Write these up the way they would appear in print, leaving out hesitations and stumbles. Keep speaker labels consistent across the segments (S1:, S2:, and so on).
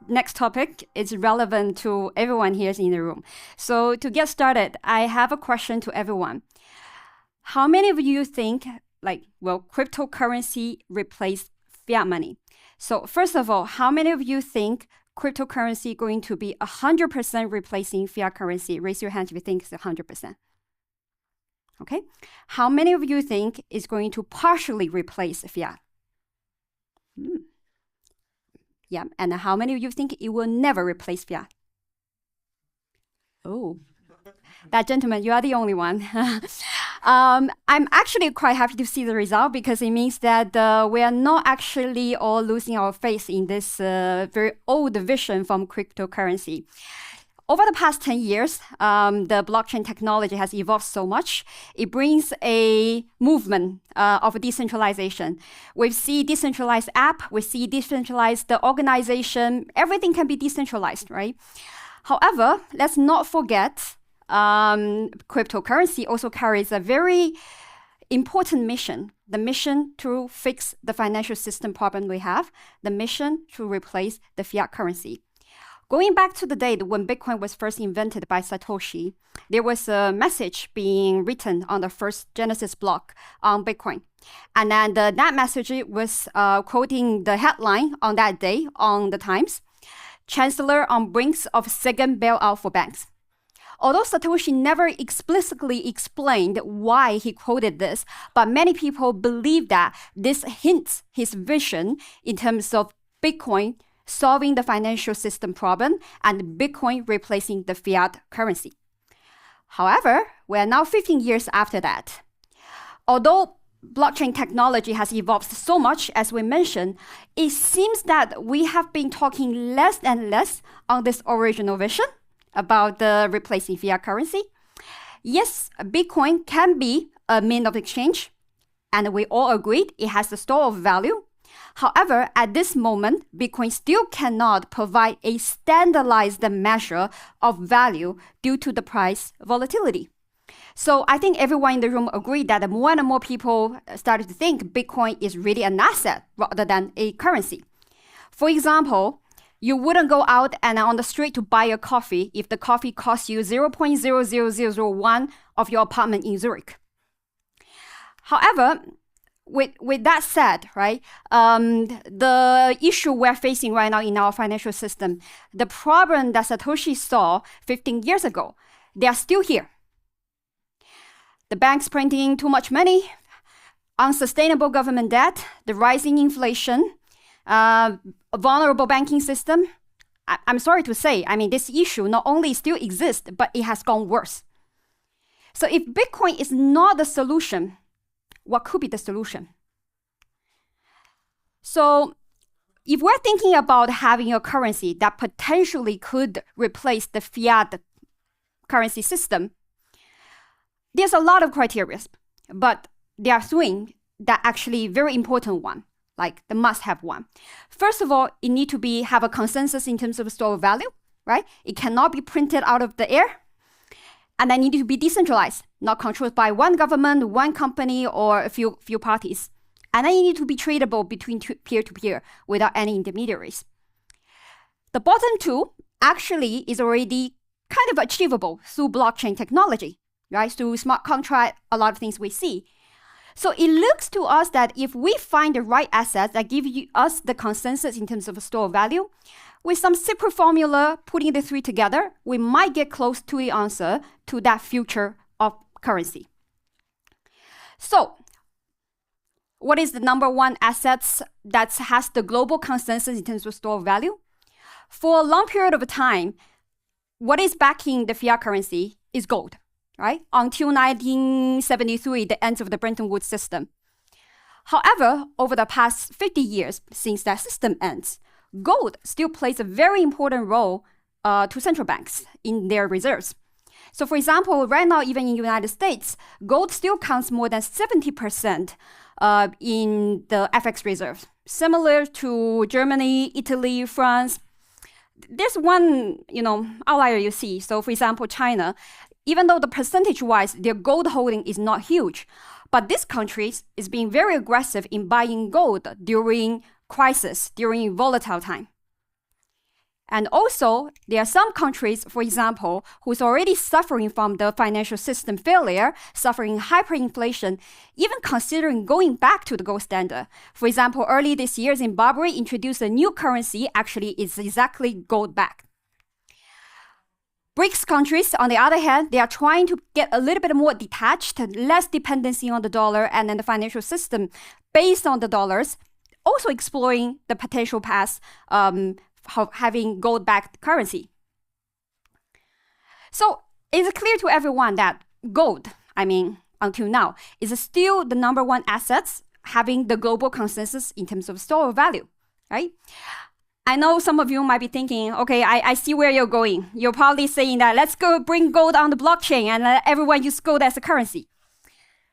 S1: next topic is relevant to everyone here in the room. So to get started, I have a question to everyone. How many of you think, will cryptocurrency replace fiat money? So first of all, how many of you think cryptocurrency going to be 100% replacing fiat currency? Raise your hand if you think it's 100%. Okay. How many of you think it's going to partially replace fiat? Yeah. And how many of you think it will never replace fiat? Oh, that gentleman, you are the only one. I'm actually quite happy to see the result because it means that we are not actually all losing our faith in this very old vision from cryptocurrency. Over the past 10 years, the blockchain technology has evolved so much. It brings a movement of decentralization. We see decentralized app, we see decentralized organization, everything can be decentralized, right? However, let's not forget cryptocurrency also carries a very important mission, the mission to fix the financial system problem we have, the mission to replace the fiat currency. Going back to the date when Bitcoin was first invented by Satoshi, there was a message being written on the first Genesis block on Bitcoin. And then that message was quoting the headline on that day on the Times, Chancellor on brinks of second bailout for banks. Although Satoshi never explicitly explained why he quoted this, but many people believe that this hints his vision in terms of Bitcoin solving the financial system problem and Bitcoin replacing the fiat currency. However, we are now 15 years after that. Although blockchain technology has evolved so much, as we mentioned, it seems that we have been talking less and less on this original vision about the replacing fiat currency. Yes, Bitcoin can be a means of exchange, and we all agreed it has a store of value. However, at this moment, Bitcoin still cannot provide a standardized measure of value due to the price volatility. So I think everyone in the room agreed that more and more people started to think Bitcoin is really an asset rather than a currency. For example, you wouldn't go out and on the street to buy a coffee if the coffee costs you 0.00001 of your apartment in Zurich. However, with that said, right, the issue we're facing right now in our financial system, the problem that Satoshi saw 15 years ago, they are still here. The banks printing too much money, unsustainable government debt, the rising inflation, a vulnerable banking system. I'm sorry to say, this issue not only still exists, but it has gone worse. So if Bitcoin is not the solution, what could be the solution? So if we're thinking about having a currency that potentially could replace the fiat currency system, there's a lot of criteria, but there are three that actually very important one, like the must-have one. First of all, it need to have a consensus in terms of store of value, right? It cannot be printed out of the air. And they need to be decentralized, not controlled by one government, one company, or a few parties. And then you need to be tradable between peer-to-peer without any intermediaries. The bottom two actually is already kind of achievable through blockchain technology, right? Through smart contract, a lot of things we see. So it looks to us that if we find the right assets that give us the consensus in terms of store value, with some secret formula, putting the three together, we might get close to the answer to that future of currency. So, what is the number one assets that has the global consensus in terms of store value? For a long period of time, what is backing the fiat currency is gold, right? Until 1973, the end of the Bretton Woods system. However, over the past 50 years since that system ends, gold still plays a very important role to central banks in their reserves. So for example, right now, even in the United States, gold still counts more than 70% in the FX reserves, similar to Germany, Italy, France. There's one, outlier you see. So for example, China, even though the percentage-wise, their gold holding is not huge, but this country is being very aggressive in buying gold during crisis, during volatile time. And also, there are some countries, for example, who's already suffering from the financial system failure, suffering hyperinflation, even considering going back to the gold standard. For example, early this year, Zimbabwe introduced a new currency, actually it's exactly gold backed. BRICS countries, on the other hand, they are trying to get a little bit more detached, less dependency on the dollar and then the financial system based on the dollars, also exploring the potential paths having gold-backed currency. So it's clear to everyone that gold, until now, is still the number one asset having the global consensus in terms of store of value, right? I know some of you might be thinking, okay, I see where you're going. You're probably saying that let's go bring gold on the blockchain and let everyone use gold as a currency.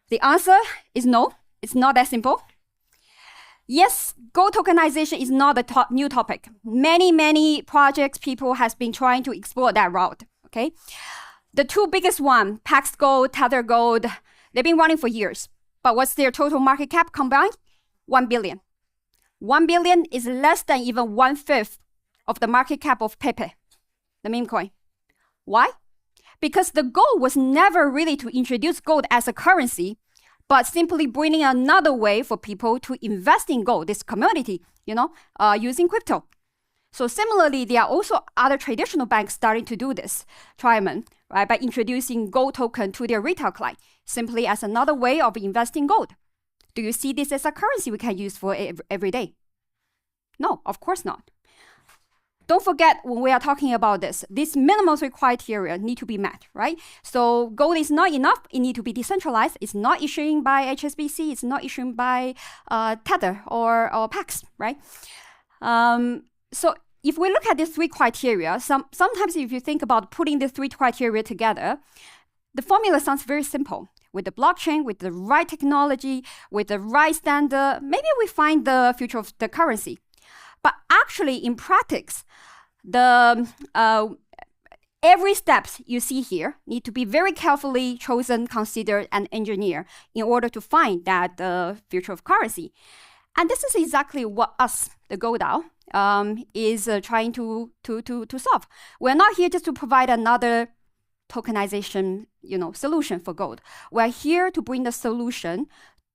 S1: The answer is no, it's not that simple. Yes, gold tokenization is not a new topic. Many projects, people has been trying to explore that route, okay? The two biggest one, Pax Gold, Tether Gold, they've been running for years. But what's their total market cap combined? 1 billion. 1 billion is less than even 1/5 of the market cap of Pepe, the meme coin. Why? Because the goal was never really to introduce gold as a currency, but simply bringing another way for people to invest in gold, this commodity, using crypto. So similarly, there are also other traditional banks starting to do this, Triamond, right, by introducing gold token to their retail client, simply as another way of investing gold. Do you see this as a currency we can use for every day? No, of course not. Don't forget, when we are talking about this, these minimum three criteria need to be met, right? So gold is not enough. It needs to be decentralized. It's not issuing by HSBC. It's not issuing by Tether or Pax, right? So if we look at these three criteria, sometimes if you think about putting the three criteria together, the formula sounds very simple. With the blockchain, with the right technology, with the right standard, maybe we find the future of the currency. But actually, in practice, every steps you see here need to be very carefully chosen, considered, and engineered in order to find that the future of currency. And this is exactly what us, the GoDown, is trying to solve. We're not here just to provide another tokenization, solution for gold. We're here to bring the solution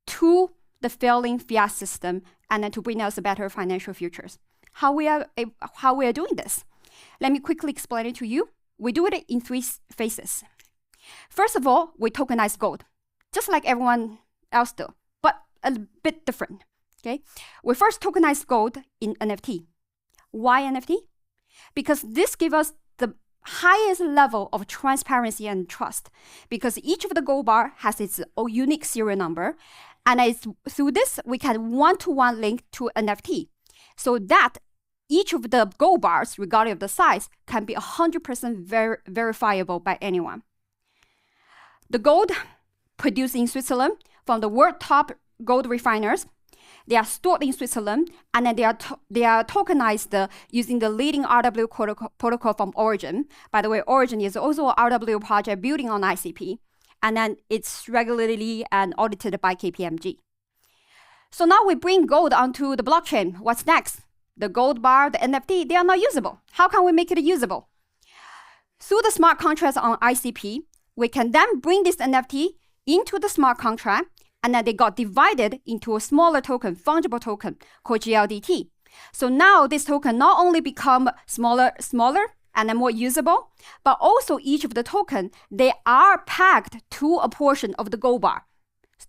S1: to the failing fiat system and then to bring us a better financial futures. How we are doing this? Let me quickly explain it to you. We do it in three phases. First of all, we tokenize gold, just like everyone else do, but a bit different. Okay, we first tokenize gold in NFT. Why NFT? Because this gives us the highest level of transparency and trust, because each of the gold bar has its own unique serial number, and through this we can one-to-one link to NFT, so that each of the gold bars, regardless of the size, can be 100% verifiable by anyone. The gold produced in Switzerland from the world top gold refiners, they are stored in Switzerland, and then they are tokenized using the leading RW protocol from Origin. By the way, Origin is also an RW project building on ICP, and then it's regularly and audited by KPMG. So now we bring gold onto the blockchain. What's next? The gold bar, the NFT, they are not usable. How can we make it usable? Through the smart contracts on ICP, we can then bring this NFT into the smart contract, and then they got divided into a smaller token, fungible token called GLDT. So now this token not only become smaller and then more usable, but also each of the token, they are pegged to a portion of the gold bar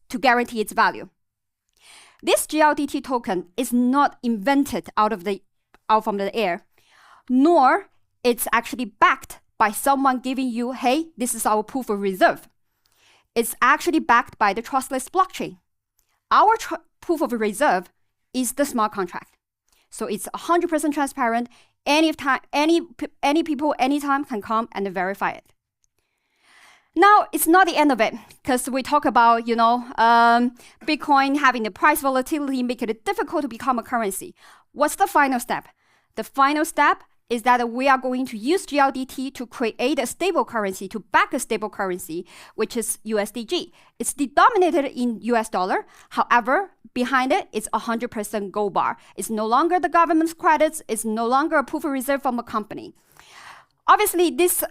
S1: to guarantee its value. This GLDT token is not invented out from the air, nor it's actually backed by someone giving you, hey, this is our proof of reserve. It's actually backed by the Trustless blockchain. Our proof of reserve is the smart contract. So it's 100% transparent. Any people, anytime can come and verify it. Now, it's not the end of it, because we talk about, Bitcoin having the price volatility, make it difficult to become a currency. What's the final step? The final step is that we are going to use GLDT to create a stable currency, to back a stable currency, which is USDG. It's denominated in US dollar. However, behind it, it's 100% gold bar. It's no longer the government's credits. It's no longer a proof of reserve from a company. Obviously, this,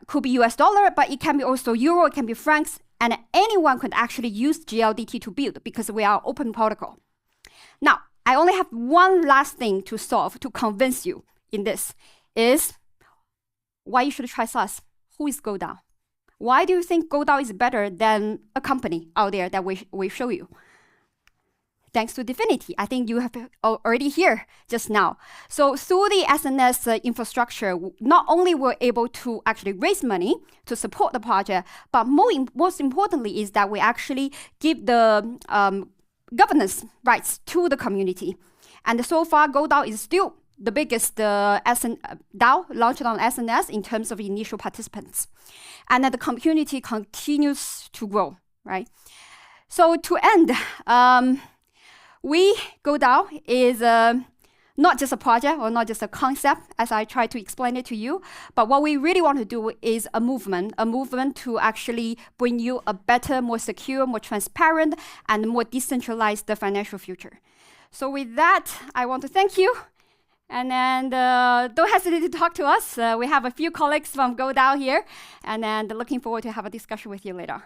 S1: could be US dollar, but it can be also euro, it can be francs, and anyone could actually use GLDT to build because we are open protocol. Now, I only have one last thing to solve to convince you in this, is why you should trust us. Who is GoDown? Why do you think GoDown is better than a company out there that we show you? Thanks to Divinity. I think you have already heard just now. So through the SNS infrastructure, not only we're able to actually raise money to support the project, but most importantly is that we actually give the governance rights to the community. And so far, GoDown is still the biggest DAO launched on SNS in terms of initial participants. And the community continues to grow, right? So to end, GoDown is not just a project or not just a concept, as I try to explain it to you, but what we really want to do is a movement to actually bring you a better, more secure, more transparent, and more decentralized financial future. So with that, I want to thank you. And then don't hesitate to talk to us. We have a few colleagues from GoDown here, and then looking forward to have a discussion with you later.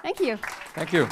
S1: Thank you.
S2: Thank you.